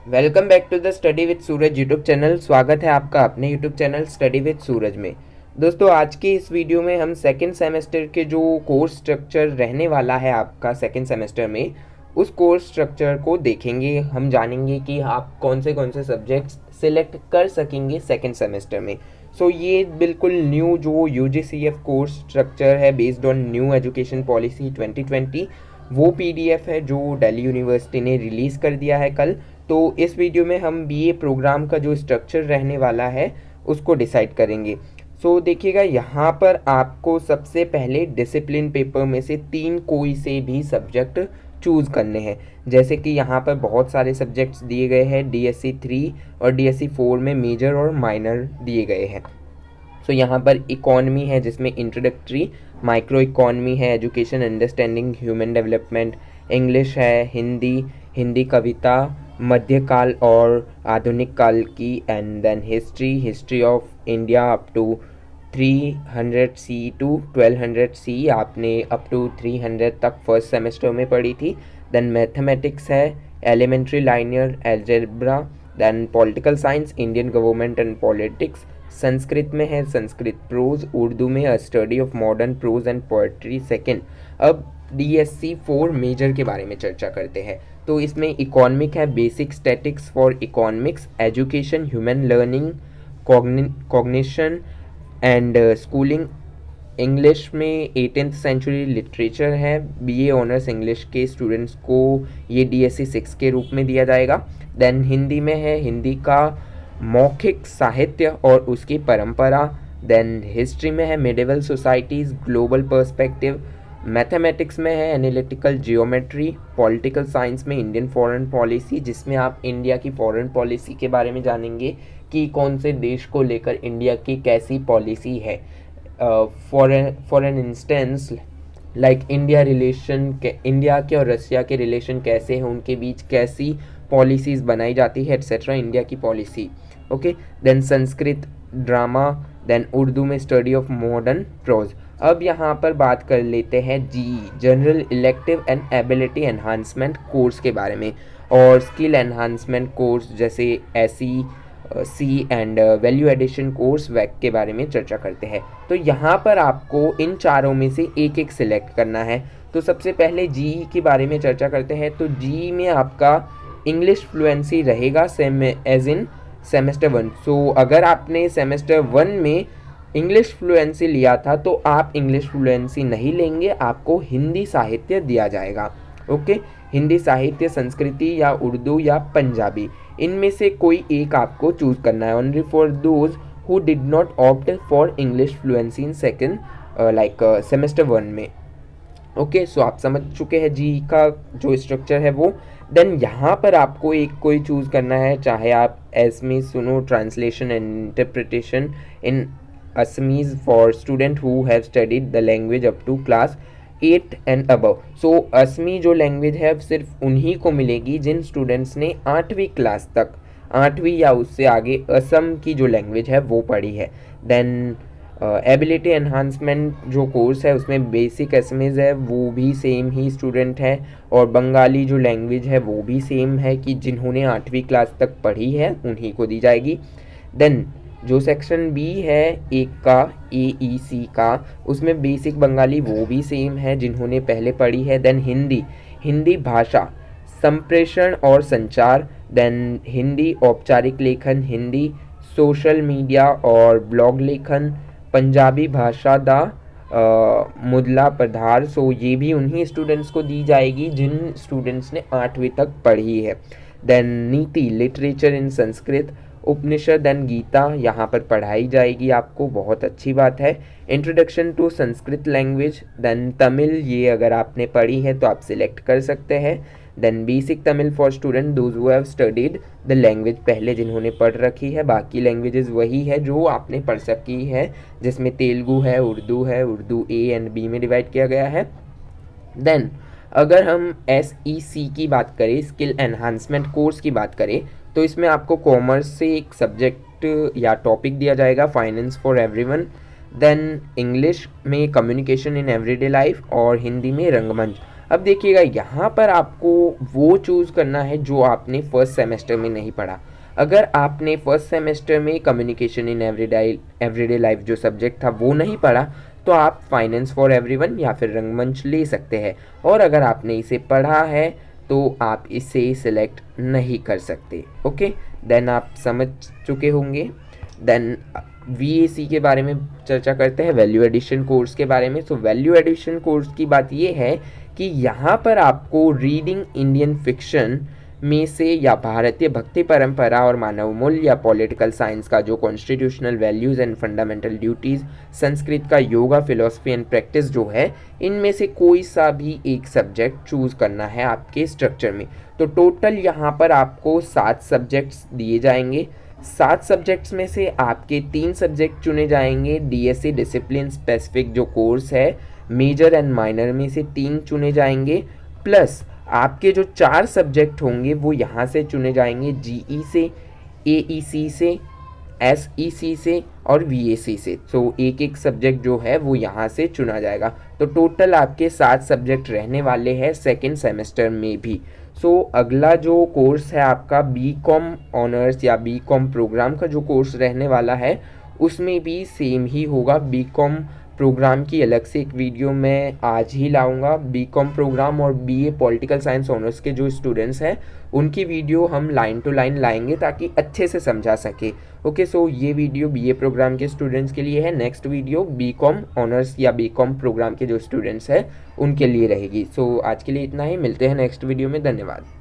Welcome back to the study with Suraj YouTube channel. स्वागत है आपका अपने YouTube channel study with Suraj में। दोस्तों, आज की इस वीडियो में हम सेकेंड सेमेस्टर के जो कोर्स स्ट्रक्चर रहने वाला है आपका सेकेंड सेमेस्टर में, उस कोर्स स्ट्रक्चर को देखेंगे। हम जानेंगे कि आप कौन से सब्जेक्ट्स सिलेक्ट कर सकेंगे सेकेंड सेमेस्टर में। ये बिल्कुल न्यू जो UGCF कोर्स स्ट्रक्चर है based on new education policy 2020, वो PDF है जो दिल्ली यूनिवर्सिटी ने रिलीज़ कर दिया है कल। तो इस वीडियो में हम BA प्रोग्राम का जो स्ट्रक्चर रहने वाला है उसको डिसाइड करेंगे। देखिएगा, यहाँ पर आपको सबसे पहले डिसिप्लिन पेपर में से 3 कोई से भी सब्जेक्ट चूज़ करने हैं। जैसे कि यहाँ पर बहुत सारे सब्जेक्ट्स दिए गए हैं, DSC 3 और DSC 4 में मेजर और माइनर दिए गए हैं। यहाँ पर इकॉनमी है जिसमें इंट्रोडक्टरी, माइक्रो इकॉनमी है, education understanding human development, English है, हिंदी कविता, मध्यकाल और आधुनिक काल की, and then history of India up to 300 C to 1200 C, आपने अप टू 300 तक फर्स्ट सेमेस्टर में पढ़ी थी। देन मैथमेटिक्स है, elementary linear algebra, then political science, Indian government and politics. Sanskrit में है संस्कृत प्रोज, उर्दू में study of modern prose and poetry second. अब DSC 4 मेजर के बारे में चर्चा करते हैं। तो इसमें इकोनॉमिक है, basic statics for economics, education, human learning, cognition and schooling. English में 18th सेंचुरी लिटरेचर है, BA ऑनर्स इंग्लिश के स्टूडेंट्स को ये DSC 6 के रूप में दिया जाएगा। देन हिंदी में है हिंदी का मौखिक साहित्य और उसकी परंपरा। देन हिस्ट्री में है medieval societies, global perspective. Mathematics में है एनालिटिकल जियोमेट्री। पॉलिटिकल साइंस में इंडियन फॉरेन पॉलिसी, जिसमें आप इंडिया की फॉरेन पॉलिसी के बारे में जानेंगे कि कौन से देश को लेकर इंडिया की कैसी पॉलिसी है। For an instance like India के और रशिया के रिलेशन कैसे हैं, उनके बीच कैसी पॉलिसीज़ बनाई जाती है, एट्सेट्रा, इंडिया की policy. Okay, then Sanskrit drama, then Urdu में स्टडी ऑफ मॉडर्न प्रोज। अब यहाँ पर बात कर लेते हैं general elective and ability enhancement course के बारे में, और स्किल एनहांसमेंट कोर्स जैसे SEC and value addition course VAC के बारे में चर्चा करते हैं। तो यहाँ पर आपको इन चारों में से एक एक सिलेक्ट करना है। तो सबसे पहले GE के बारे में चर्चा करते हैं। तो GE में आपका इंग्लिश फ्लुएंसी रहेगा सेम एज इन सेमेस्टर 1। अगर आपने सेमेस्टर 1 में इंग्लिश फ्लुएंसी लिया था तो आप इंग्लिश फ्लुएंसी नहीं लेंगे, आपको हिंदी साहित्य दिया जाएगा। ओके, हिंदी साहित्य, संस्कृति या उर्दू या पंजाबी, इनमें से कोई एक आपको चूज करना है। Only for those who did not opt for English fluency in second semester 1 में। ओके, आप समझ चुके हैं GE का जो स्ट्रक्चर है वो। देन यहाँ पर आपको एक कोई चूज़ करना है, चाहे आप एसमी सुनो translation and interpretation in Assamese for student who have studied the language up to class 8 and above. Assamese जो लैंग्वेज है सिर्फ उन्हीं को मिलेगी जिन स्टूडेंट्स ने 8वीं क्लास तक, 8वीं या उससे आगे असम की जो लैंग्वेज है वो पढ़ी है। देन एबिलिटी एनहांसमेंट जो कोर्स है उसमें बेसिक असमीज है, वो भी सेम ही स्टूडेंट है, और बंगाली जो लैंग्वेज है वो भी सेम है कि जिन्होंने 8वीं क्लास तक पढ़ी है उन्हीं को दी जाएगी। देन जो सेक्शन B है एक का AEC का, उसमें बेसिक बंगाली वो भी सेम है जिन्होंने पहले पढ़ी है। देन हिंदी भाषा, संप्रेषण और संचार। देन हिंदी औपचारिक लेखन, हिंदी सोशल मीडिया और ब्लॉग लेखन। पंजाबी भाषा दा मुदला पधार, ये भी उन्हीं स्टूडेंट्स को दी जाएगी जिन स्टूडेंट्स ने 8वीं तक पढ़ी है। देन नीति, literature in Sanskrit, Upanishad and Gita यहाँ पर पढ़ाई जाएगी आपको, बहुत अच्छी बात है। Introduction to Sanskrit language. Then Tamil, ये अगर आपने पढ़ी है तो आप सिलेक्ट कर सकते हैं। Then basic Tamil for student those who have studied the language, पहले जिन्होंने पढ़ रखी है। बाकी लैंग्वेजेस वही है जो आपने पढ़ सकी है, जिसमें तेलुगु है, उर्दू A एंड B में डिवाइड किया गया है। देन अगर हम SEC की बात करें, स्किल एनहांसमेंट कोर्स की बात करें, तो इसमें आपको कॉमर्स से एक सब्जेक्ट या टॉपिक दिया जाएगा, finance for everyone. Then English में कम्युनिकेशन इन एवरीडे लाइफ, और हिंदी में रंगमंच। अब देखिएगा यहाँ पर आपको वो चूज़ करना है जो आपने फर्स्ट सेमेस्टर में नहीं पढ़ा। अगर आपने फर्स्ट सेमेस्टर में कम्युनिकेशन इन एवरीडे लाइफ जो सब्जेक्ट था वो नहीं पढ़ा, तो आप फाइनेंस फॉर एवरीवन या फिर रंगमंच ले सकते हैं। और अगर आपने इसे पढ़ा है तो आप इसे सिलेक्ट नहीं कर सकते। ओके, देन आप समझ चुके होंगे। देन VAC के बारे में चर्चा करते हैं, वैल्यू एडिशन कोर्स के बारे में। तो वैल्यू एडिशन कोर्स की बात ये है कि यहाँ पर आपको रीडिंग इंडियन फिक्शन में से या भारतीय भक्ति परंपरा और मानव मूल्य या पॉलिटिकल साइंस का जो constitutional values and fundamental duties, Sanskrit का योगा फिलॉसफी एंड प्रैक्टिस जो है, इनमें से कोई सा भी एक सब्जेक्ट चूज़ करना है आपके स्ट्रक्चर में। तो टोटल यहाँ पर आपको 7 सब्जेक्ट्स दिए जाएंगे। 7 सब्जेक्ट्स में से आपके 3 सब्जेक्ट चुने जाएंगे। DSC डिसिप्लिन स्पेसिफिक जो कोर्स है, मेजर एंड माइनर में से 3 चुने जाएंगे, प्लस आपके जो 4 सब्जेक्ट होंगे वो यहाँ से चुने जाएंगे, GE से, AEC से, SEC से और VAC से। तो एक एक सब्जेक्ट जो है वो यहाँ से चुना जाएगा। तो टोटल आपके 7 सब्जेक्ट रहने वाले हैं सेकेंड सेमेस्टर में भी। अगला जो कोर्स है आपका BCom ऑनर्स या BCom प्रोग्राम का जो कोर्स रहने वाला है, उसमें भी सेम ही होगा। BCom प्रोग्राम की अलग से एक वीडियो मैं आज ही लाऊंगा। BCom प्रोग्राम और BA पॉलिटिकल साइंस ऑनर्स के जो स्टूडेंट्स हैं उनकी वीडियो हम लाइन टू लाइन लाएंगे ताकि अच्छे से समझा सके। ओके, ये वीडियो BA प्रोग्राम के स्टूडेंट्स के लिए है। नेक्स्ट वीडियो BCom ऑनर्स या BCom प्रोग्राम के जो स्टूडेंट्स हैं उनके लिए रहेगी। आज के लिए इतना ही, मिलते हैं नेक्स्ट वीडियो में। धन्यवाद।